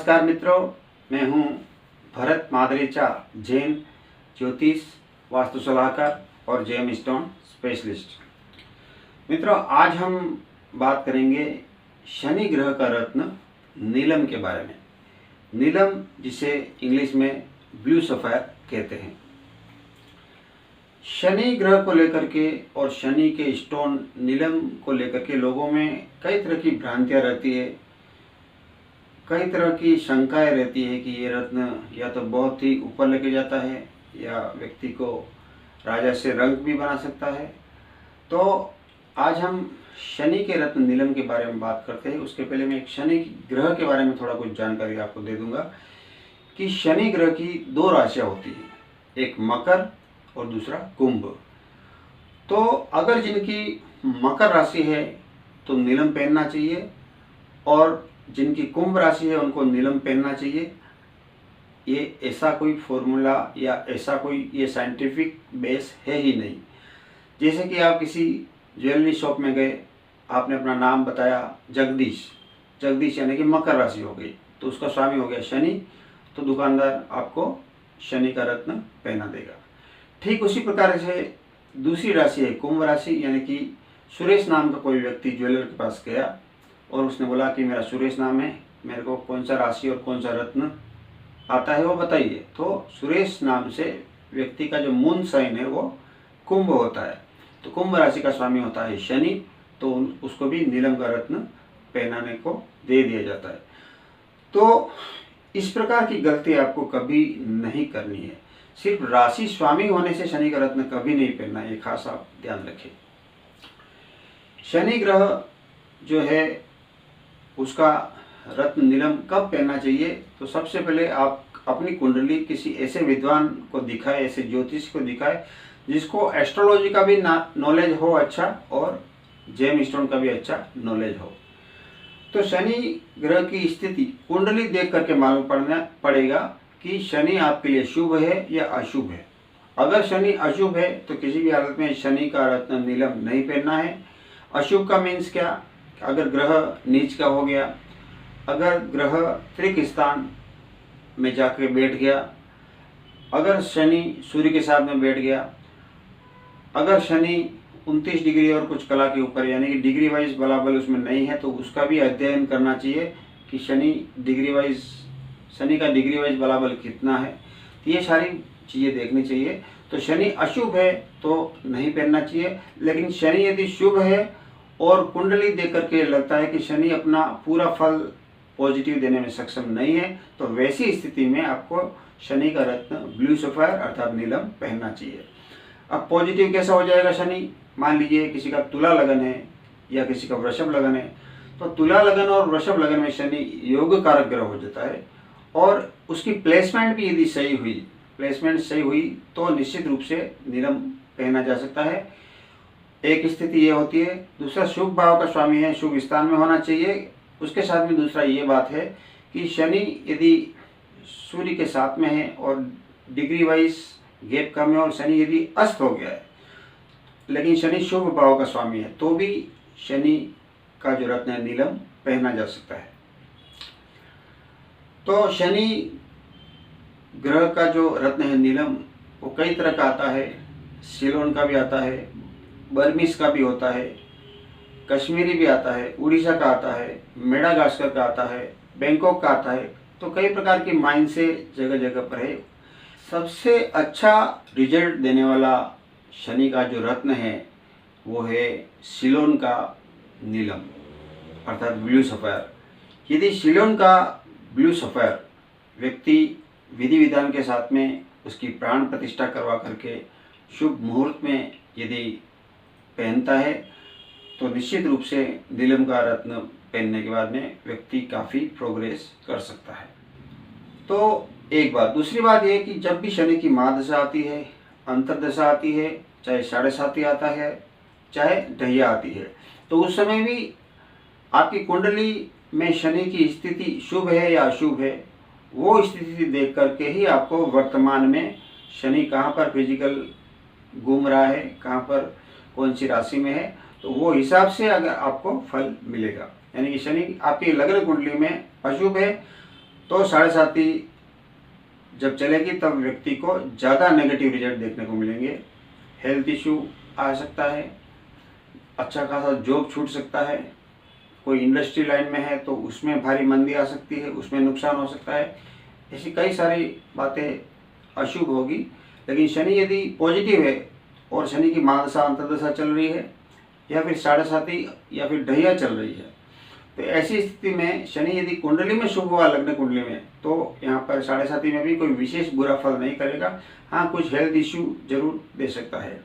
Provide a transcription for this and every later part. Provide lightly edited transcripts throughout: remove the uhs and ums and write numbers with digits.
नमस्कार मित्रों, मैं हूं भरत मादरेचा, जैन ज्योतिष वास्तु सलाहकार और जेम स्टोन स्पेशलिस्ट। मित्रों, आज हम बात करेंगे शनि ग्रह का रत्न नीलम के बारे में। नीलम, जिसे इंग्लिश में ब्लू सफायर कहते हैं। शनि ग्रह को लेकर के और शनि के स्टोन नीलम को लेकर के लोगों में कई तरह की भ्रांतियां रहती है, कई तरह की शंकाएं रहती है कि ये रत्न या तो बहुत ही ऊपर लेके जाता है या व्यक्ति को राजा से रंक भी बना सकता है। तो आज हम शनि के रत्न नीलम के बारे में बात करते हैं। उसके पहले मैं एक शनि ग्रह के बारे में थोड़ा कुछ जानकारी आपको दे दूंगा कि शनि ग्रह की दो राशियां होती हैं, एक मकर और दूसरा कुंभ। तो अगर जिनकी मकर राशि है तो नीलम पहनना चाहिए, और जिनकी कुंभ राशि है उनको नीलम पहनना चाहिए। ये ऐसा कोई फॉर्मूला या ऐसा कोई ये साइंटिफिक बेस है ही नहीं। जैसे कि आप किसी ज्वेलरी शॉप में गए, आपने अपना नाम बताया जगदीश, जगदीश यानी कि मकर राशि हो गई, तो उसका स्वामी हो गया शनि, तो दुकानदार आपको शनि का रत्न पहना देगा। ठीक उसी प्रकार से दूसरी राशि है कुंभ राशि, यानी कि सुरेश नाम का कोई व्यक्ति ज्वेलर के पास गया और उसने बोला कि मेरा सुरेश नाम है, मेरे को कौन सा राशि और कौन सा रत्न आता है वो बताइए। तो सुरेश नाम से व्यक्ति का जो मून साइन है वो कुंभ होता है, तो कुंभ राशि का स्वामी होता है शनि, तो उसको भी नीलम का रत्न पहनाने को दे दिया जाता है। तो इस प्रकार की गलती आपको कभी नहीं करनी है। सिर्फ राशि स्वामी होने से शनि का रत्न कभी नहीं पहनना, ये खास आप ध्यान रखें। शनि ग्रह जो है उसका रत्न नीलम कब पहनना चाहिए, तो सबसे पहले आप अपनी कुंडली किसी ऐसे विद्वान को दिखाए, ऐसे ज्योतिष को दिखाए जिसको एस्ट्रोलॉजी का भी नॉलेज हो अच्छा, और जेम स्टोन का भी अच्छा नॉलेज हो। तो शनि ग्रह की स्थिति कुंडली देख करके मालूम पड़ेगा कि शनि आपके लिए शुभ है या अशुभ है। अगर शनि अशुभ है तो किसी भी हालत में शनि का रत्न नीलम नहीं पहनना है। अशुभ का मीन्स क्या, अगर ग्रह नीच का हो गया, अगर ग्रह त्रिक स्थान में जाकर बैठ गया, अगर शनि सूर्य के साथ में बैठ गया, अगर शनि 29 डिग्री और कुछ कला के ऊपर यानी कि डिग्री वाइज बलाबल उसमें नहीं है, तो उसका भी अध्ययन करना चाहिए कि शनि का डिग्री वाइज बलाबल कितना है। तो ये सारी चीज़ें देखनी चाहिए। तो शनि अशुभ है तो नहीं पहनना चाहिए, लेकिन शनि यदि शुभ है और कुंडली देख करके लगता है कि शनि अपना पूरा फल पॉजिटिव देने में सक्षम नहीं है, तो वैसी स्थिति में आपको शनि का रत्न ब्लू सफायर अर्थात नीलम पहनना चाहिए। अब पॉजिटिव कैसा हो जाएगा शनि, मान लीजिए किसी का तुला लगन है या किसी का वृषभ लगन है, तो तुला लगन और वृषभ लगन में शनि योग कारक ग्रह हो जाता है, और उसकी प्लेसमेंट भी यदि सही हुई तो निश्चित रूप से नीलम पहना जा सकता है। एक स्थिति ये होती है। दूसरा, शुभ भाव का स्वामी है, शुभ स्थान में होना चाहिए। उसके साथ में दूसरा ये बात है कि शनि यदि सूर्य के साथ में है और डिग्री वाइज गैप कम है, और शनि यदि अस्त हो गया है लेकिन शनि शुभ भाव का स्वामी है, तो भी शनि का जो रत्न है नीलम पहना जा सकता है। तो शनि ग्रह का जो रत्न है नीलम वो कई तरह का आता है। सिलोन का भी आता है, बर्मीज का भी होता है, कश्मीरी भी आता है, उड़ीसा का आता है, मेडागास्कर का आता है, बैंकॉक का आता है। तो कई प्रकार की माइन से जगह जगह पर है। सबसे अच्छा रिजल्ट देने वाला शनि का जो रत्न है वो है सिलोन का नीलम अर्थात ब्लू सफायर। यदि सिलोन का ब्लू सफायर व्यक्ति विधि विधान के साथ में उसकी प्राण प्रतिष्ठा करवा करके शुभ मुहूर्त में यदि पहनता है, तो निश्चित रूप से नीलम का रत्न पहनने के बाद में व्यक्ति काफ़ी प्रोग्रेस कर सकता है। तो एक बात। दूसरी बात यह कि जब भी शनि की महादशा आती है, अंतर्दशा आती है, चाहे 7.5 आता है, चाहे ढैया आती है, तो उस समय भी आपकी कुंडली में शनि की स्थिति शुभ है या अशुभ है, वो स्थिति देख करके ही आपको वर्तमान में शनि कहाँ पर फिजिकल घूम रहा है, कहाँ पर कौन सी राशि में है, तो वो हिसाब से अगर आपको फल मिलेगा। यानी कि शनि आपकी लग्न कुंडली में अशुभ है तो 7.5 जब चलेगी तब व्यक्ति को ज़्यादा नेगेटिव रिजल्ट देखने को मिलेंगे। हेल्थ इशू आ सकता है, अच्छा खासा जॉब छूट सकता है, कोई इंडस्ट्री लाइन में है तो उसमें भारी मंदी आ सकती है, उसमें नुकसान हो सकता है। ऐसी कई सारी बातें अशुभ होगी। लेकिन शनि यदि पॉजिटिव है और शनि की महादशा अंतर्दशा चल रही है या फिर 7.5 या फिर ढैया चल रही है, तो ऐसी स्थिति में शनि यदि कुंडली में शुभ हुआ, लग्न कुंडली में, तो यहाँ पर 7.5 में भी कोई विशेष बुरा फल नहीं करेगा। हाँ, कुछ हेल्थ इश्यू जरूर दे सकता है।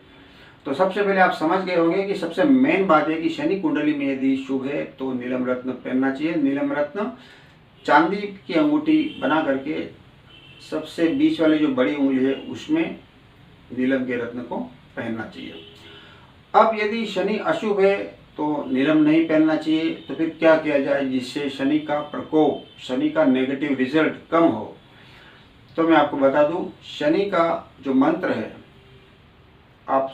तो सबसे पहले आप समझ गए होंगे कि सबसे मेन बात है कि शनि कुंडली में यदि शुभ है तो नीलम रत्न पहनना चाहिए। नीलम रत्न चांदी की अंगूठी बना करके सबसे बीच वाली जो बड़ी उंगली है उसमें नीलम के रत्न को पहनना चाहिए। अब यदि शनि अशुभ है तो नीलम नहीं पहनना चाहिए, तो फिर क्या किया जाए जिससे शनि का प्रकोप, शनि का नेगेटिव रिजल्ट कम हो। तो मैं आपको बता दूं, शनि का जो मंत्र है आप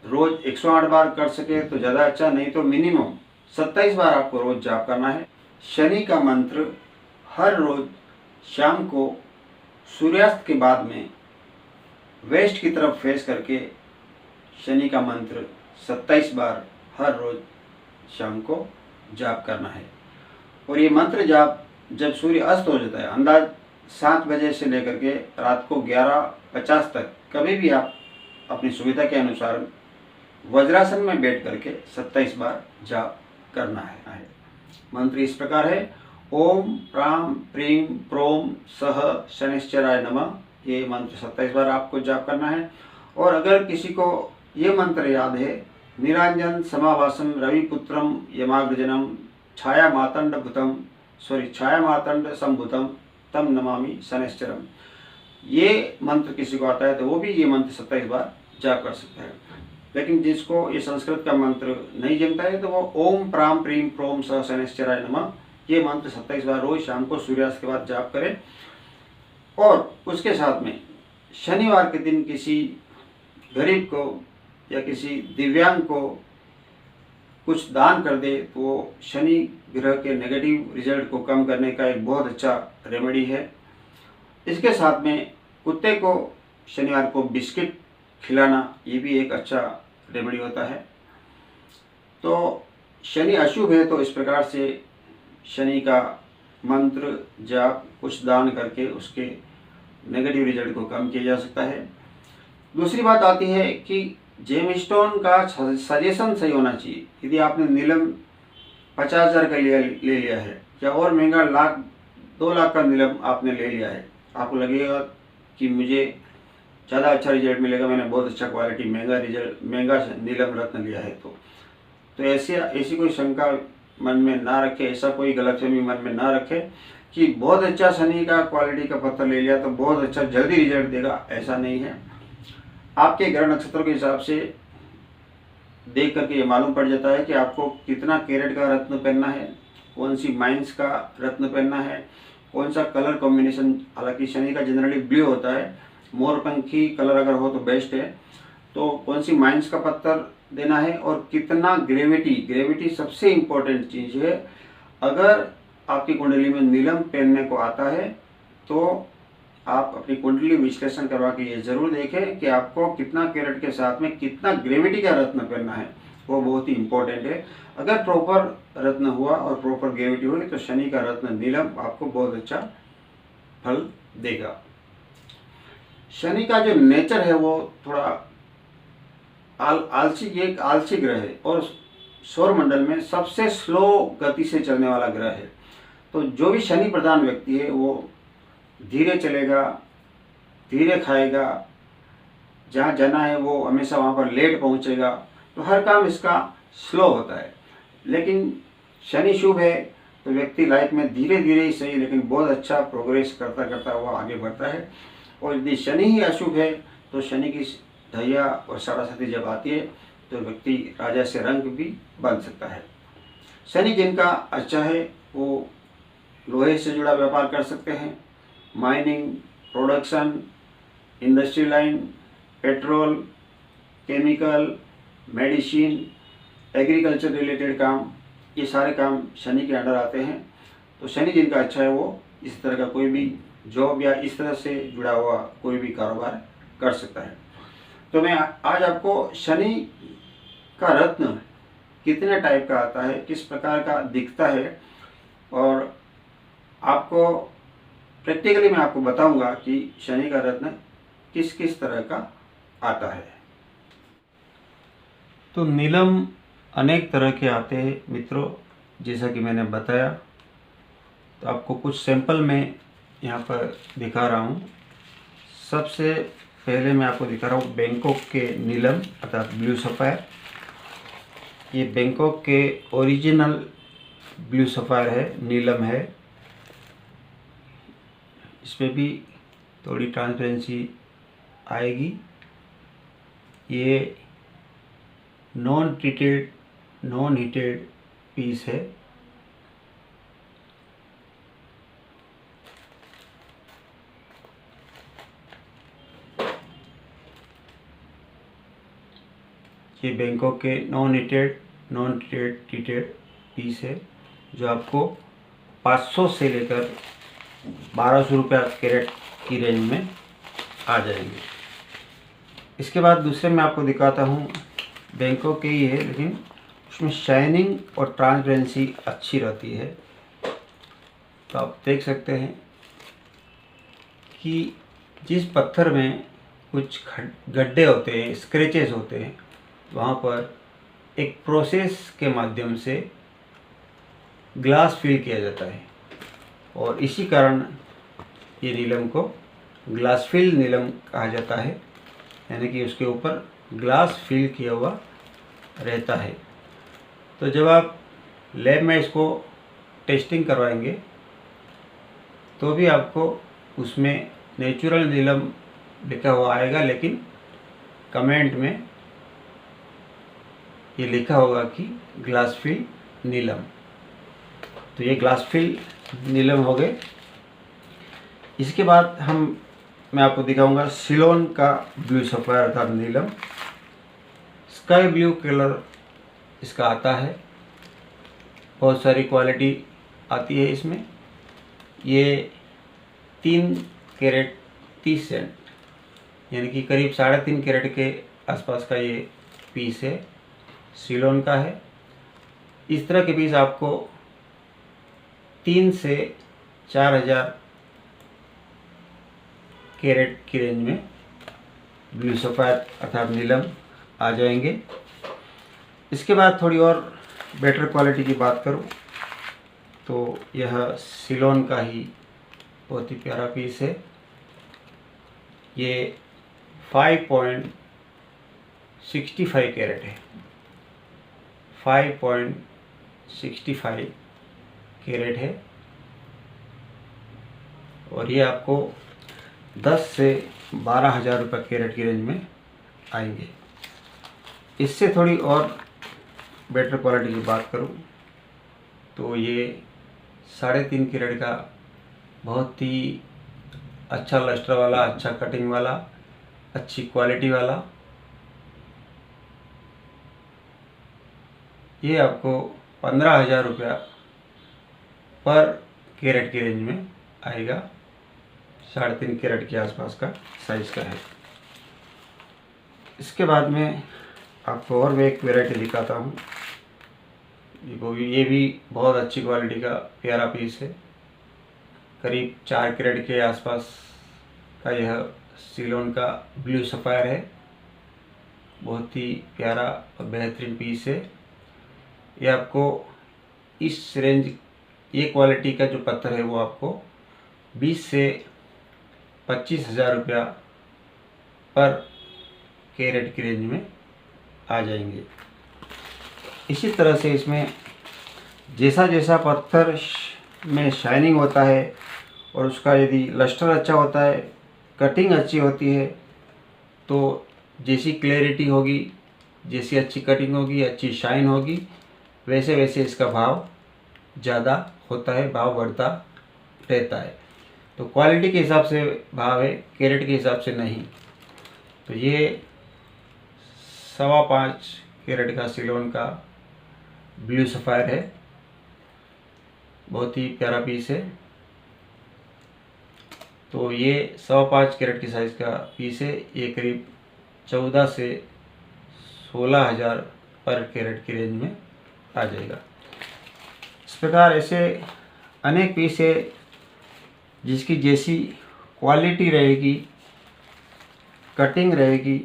रोज 108 बार कर सके तो ज़्यादा अच्छा, नहीं तो मिनिमम 27 बार आपको रोज जाप करना है। शनि का मंत्र हर रोज शाम को सूर्यास्त के बाद में वेस्ट की तरफ फेस करके शनि का मंत्र 27 बार हर रोज शाम को जाप करना है। और ये मंत्र जाप जब सूर्य अस्त हो जाता है, अंदाज 7 बजे से लेकर के रात को 11:50 तक, कभी भी आप अपनी सुविधा के अनुसार वज्रासन में बैठ करके 27 बार जाप करना है। मंत्र इस प्रकार है, ओम प्राम प्रीम प्रोम सह शनिश्चराय नमः। ये मंत्र 27 बार आपको जाप करना है। और अगर किसी को ये मंत्र याद है, निरांजन समावासम रविपुत्रम यमाग्रजनम छाया मातंड संभुतम तम नमामि शनिश्चरम, ये मंत्र किसी को आता है तो वो भी ये मंत्र 27 बार जाप कर सकता है। लेकिन जिसको ये संस्कृत का मंत्र नहीं जमता है तो वो ओम प्राम प्रीम प्रोम सह शनिश्चराय नमः ये मंत्र 27 बार रोज शाम को सूर्यास्त के बाद जाप करें। और उसके साथ में शनिवार के दिन किसी गरीब को या किसी दिव्यांग को कुछ दान कर दे तो वो शनि ग्रह के नेगेटिव रिजल्ट को कम करने का एक बहुत अच्छा रेमेडी है। इसके साथ में कुत्ते को शनिवार को बिस्किट खिलाना, ये भी एक अच्छा रेमेडी होता है। तो शनि अशुभ है तो इस प्रकार से शनि का मंत्र जाप कुछ दान करके उसके नेगेटिव रिजल्ट को कम किया जा सकता है। दूसरी बात आती है कि जेम स्टोन का सजेशन सही होना चाहिए। यदि आपने नीलम 50,000 का ले लिया है या और महंगा 2 लाख का नीलम आपने ले लिया है, आपको लगेगा कि मुझे ज़्यादा अच्छा रिजल्ट मिलेगा, मैंने बहुत अच्छा क्वालिटी महंगा नीलम रत्न लिया है। तो ऐसी कोई शंका मन में ना रखे, ऐसा कोई गलतफहमी मन में ना रखे कि बहुत अच्छा शनि का क्वालिटी का पत्थर ले लिया तो बहुत अच्छा जल्दी रिजल्ट देगा, ऐसा नहीं है। आपके ग्रह नक्षत्रों के हिसाब से देख करके ये मालूम पड़ जाता है कि आपको कितना कैरेट का रत्न पहनना है, कौन सी माइंस का रत्न पहनना है, कौन सा कलर कॉम्बिनेशन। हालांकि शनि का जनरली ब्लू होता है, मोरपंखी कलर अगर हो तो बेस्ट है। तो कौन सी माइंस का पत्थर देना है और कितना ग्रेविटी सबसे इम्पोर्टेंट चीज़ है। अगर आपकी कुंडली में नीलम पहनने को आता है तो आप अपनी कुंडली विश्लेषण करवा के ये जरूर देखें कि आपको कितना कैरेट के साथ में कितना ग्रेविटी का रत्न पहनना है, वो बहुत ही इम्पोर्टेंट है। अगर प्रॉपर रत्न हुआ और प्रॉपर ग्रेविटी हुई तो शनि का रत्न नीलम आपको बहुत अच्छा फल देगा। शनि का जो नेचर है वो थोड़ा आलसी ग्रह है और सौरमंडल में सबसे स्लो गति से चलने वाला ग्रह है। तो जो भी शनि प्रधान व्यक्ति है वो धीरे चलेगा, धीरे खाएगा, जहाँ जाना है वो हमेशा वहाँ पर लेट पहुँचेगा, तो हर काम इसका स्लो होता है। लेकिन शनि शुभ है तो व्यक्ति लाइफ में धीरे धीरे ही सही लेकिन बहुत अच्छा प्रोग्रेस करता करता वो आगे बढ़ता है। और यदि शनि ही अशुभ है तो शनि की ढैया और 7.5 जब आती है तो व्यक्ति राजा से रंग भी बन सकता है। शनि जिनका अच्छा है वो लोहे से जुड़ा व्यापार कर सकते हैं, mining, production, industry line, petrol, chemical, medicine, agriculture related काम, ये सारे काम शनि के अंडर आते हैं। तो शनि जिनका अच्छा है वो इस तरह का कोई भी जॉब या इस तरह से जुड़ा हुआ कोई भी कारोबार कर सकता है। तो मैं आज आपको शनि का रत्न कितने टाइप का आता है, किस प्रकार का दिखता है, और आपको प्रैक्टिकली मैं आपको बताऊंगा कि शनि का रत्न किस किस तरह का आता है। तो नीलम अनेक तरह के आते हैं मित्रों, जैसा कि मैंने बताया। तो आपको कुछ सैंपल में यहाँ पर दिखा रहा हूँ। सबसे पहले मैं आपको दिखा रहा हूँ बैंकॉक के नीलम अर्थात ब्लू सफ़ायर। ये बैंकॉक के ओरिजिनल ब्लू सफ़ायर है, नीलम है। इसमें भी थोड़ी ट्रांसपेरेंसी आएगी। ये नॉन हीटेड पीस है। ये बैंकॉक के नॉन हीटेड पीस है, जो आपको 500 से लेकर 1200 रुपया कैरेट की रेंज में आ जाएंगे। इसके बाद दूसरे मैं आपको दिखाता हूँ, बैंकॉक के ही है, लेकिन उसमें शाइनिंग और ट्रांसपेरेंसी अच्छी रहती है। तो आप देख सकते हैं कि जिस पत्थर में कुछ गड्ढे होते हैं, स्क्रैचेस होते हैं, वहाँ पर एक प्रोसेस के माध्यम से ग्लास फिल किया जाता है, और इसी कारण ये नीलम को ग्लास फिल नीलम कहा जाता है, यानी कि उसके ऊपर ग्लास फिल किया हुआ रहता है। तो जब आप लैब में इसको टेस्टिंग करवाएंगे तो भी आपको उसमें नेचुरल नीलम लिखा हुआ आएगा, लेकिन कमेंट में ये लिखा होगा कि ग्लास फिल नीलम। तो ये ग्लास फिल नीलम हो गए। इसके बाद मैं आपको दिखाऊंगा सिलोन का ब्लू सफ़ायर अर्थात नीलम। स्काई ब्लू कलर इसका आता है, बहुत सारी क्वालिटी आती है इसमें। ये 3 कैरेट 30 सेंट यानी कि करीब 3.5 कैरेट के आसपास का ये पीस है, सिलोन का है। इस तरह के पीस आपको 3 से 4,000 कैरेट की रेंज में ब्लू सफ़ायर अर्थात नीलम आ जाएंगे। इसके बाद थोड़ी और बेटर क्वालिटी की बात करूं तो यह सिलोन का ही बहुत ही प्यारा पीस है। ये 5.65 कैरेट है, 5.65 कैरेट है, और ये आपको 10 से 12,000 रुपये कैरेट की रेंज में आएंगे। इससे थोड़ी और बेटर क्वालिटी की बात करूं तो ये 3.5 कैरेट का बहुत ही अच्छा लस्टर वाला, अच्छा कटिंग वाला, अच्छी क्वालिटी वाला, ये आपको 15,000 रुपया पर कैरेट की रेंज में आएगा। 3.5 कैरेट के आसपास का साइज का है। इसके बाद में आपको और भी एक वैरायटी दिखाता हूँ। ये भी बहुत अच्छी क्वालिटी का प्यारा पीस है, करीब 4 कैरेट के आसपास का यह सिलोन का ब्लू सफ़ायर है। बहुत ही प्यारा और बेहतरीन पीस है। ये आपको इस रेंज, ये क्वालिटी का जो पत्थर है वो आपको 20 से 25,000 रुपया पर कैरेट की रेंज में आ जाएंगे। इसी तरह से इसमें जैसा जैसा पत्थर में शाइनिंग होता है और उसका यदि लस्टर अच्छा होता है, कटिंग अच्छी होती है, तो जैसी क्लैरिटी होगी, जैसी अच्छी कटिंग होगी, अच्छी शाइन होगी, वैसे वैसे इसका भाव ज़्यादा होता है, भाव बढ़ता रहता है। तो क्वालिटी के हिसाब से भाव है, कैरेट के हिसाब से नहीं। तो ये 5.25 कैरेट का सिलोन का ब्लू सफ़ायर है, बहुत ही प्यारा पीस है। तो ये 5.25 कैरेट की साइज़ का पीस है। ये करीब 14 से 16,000 पर कैरेट की रेंज में आ जाएगा। इस प्रकार ऐसे अनेक पीस है जिसकी जैसी क्वालिटी रहेगी, कटिंग रहेगी,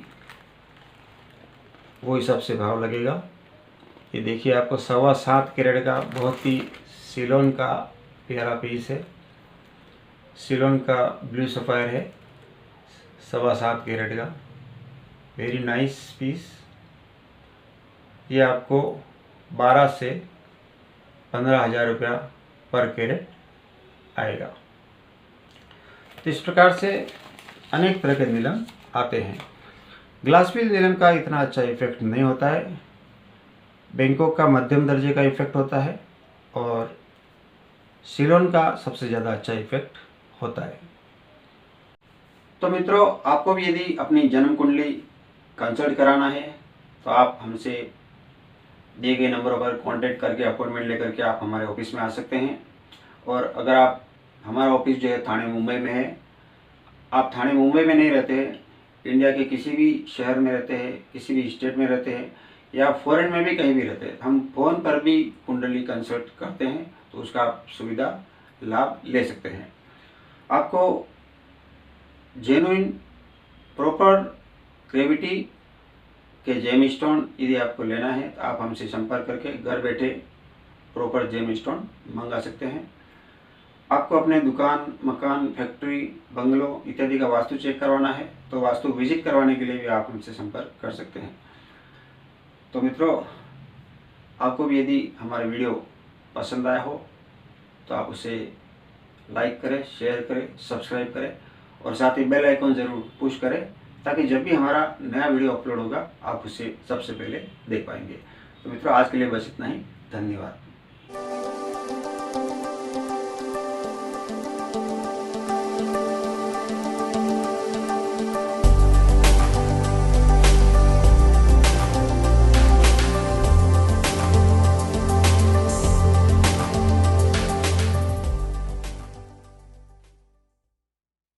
वो हिसाब से भाव लगेगा। ये देखिए आपको 7.25 कैरेट का बहुत ही सिलोन का प्यारा पीस है। सिलोन का ब्लू सफ़ायर है, 7.25 कैरेट का, वेरी नाइस पीस। ये आपको 12 से 15,000 रुपया पर कैरेट आएगा। तो इस प्रकार से अनेक तरह के नीलम आते हैं। ग्लासफिल नीलम का इतना अच्छा इफेक्ट नहीं होता है, बैंकॉक का मध्यम दर्जे का इफेक्ट होता है और सिलोन का सबसे ज़्यादा अच्छा इफेक्ट होता है। तो मित्रों, आपको भी यदि अपनी जन्म कुंडली कंसल्ट कराना है तो आप हमसे दिए गए नंबरों पर कांटेक्ट करके अपॉइंटमेंट लेकर के आप हमारे ऑफिस में आ सकते हैं। और अगर आप, हमारा ऑफिस जो है थाने मुंबई में है, आप थाने मुंबई में नहीं रहते हैं, इंडिया के किसी भी शहर में रहते हैं, किसी भी स्टेट में रहते हैं या फॉरेन में भी कहीं भी रहते हैं, हम फ़ोन पर भी कुंडली कंसल्ट करते हैं, तो उसका आप सुविधा लाभ ले सकते हैं। आपको जेन्युइन प्रॉपर ग्रेविटी के जेम स्टोन यदि आपको लेना है तो आप हमसे संपर्क करके घर बैठे प्रॉपर जेम स्टोन मंगा सकते हैं। आपको अपने दुकान, मकान, फैक्ट्री, बंगलो इत्यादि का वास्तु चेक करवाना है तो वास्तु विजिट करवाने के लिए भी आप हमसे संपर्क कर सकते हैं। तो मित्रों, आपको भी यदि हमारा वीडियो पसंद आया हो तो आप उसे लाइक करें, शेयर करें, सब्सक्राइब करें और साथ ही बेल आइकन ज़रूर पुश करें ताकि जब भी हमारा नया वीडियो अपलोड होगा आप उसे सबसे पहले देख पाएंगे। तो मित्रों, आज के लिए बस इतना ही। धन्यवाद।